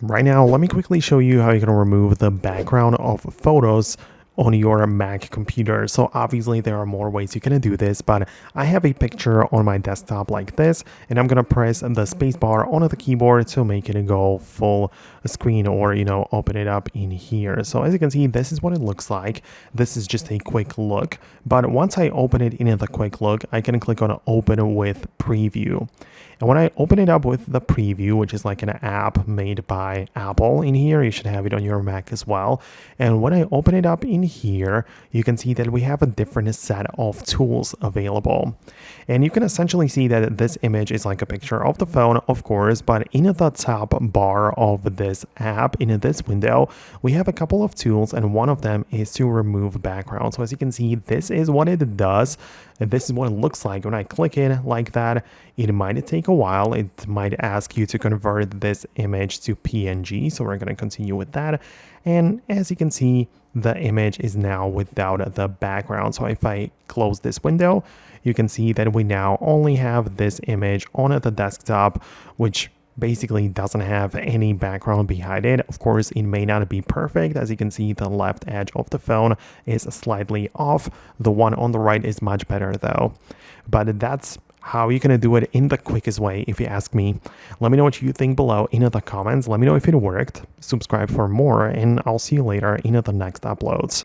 Right now, let me quickly show you how you can remove the background of photos on your Mac computer. So obviously there are more ways you can do this, but I have a picture on my desktop like this, and I'm gonna press the spacebar on the keyboard to make it go full screen, or open it up in here. So as you can see, this is what it looks like. This is just a quick look, but once I open it in the quick look, I can click on open with preview. And when I open it up with the preview, which is like an app made by Apple in here, you should have it on your Mac as well. And when I open it up in here, you can see that we have a different set of tools available. And you can essentially see that this image is like a picture of the phone, of course, but in the top bar of this app, in this window, we have a couple of tools, and one of them is to remove background. So as you can see, this is what it does. This is what it looks like when I click it like that. It might take a while. It might ask you to convert this image to PNG. So we're going to continue with that. And as you can see, the image is now without the background. So if I close this window, you can see that we now only have this image on the desktop, which basically doesn't have any background behind it. Of course, it may not be perfect. As you can see, the left edge of the phone is slightly off. The one on the right is much better though. But that's how you're gonna do it in the quickest way, if you ask me. Let me know what you think below in the comments. Let me know if it worked. Subscribe for more, and I'll see you later in the next uploads.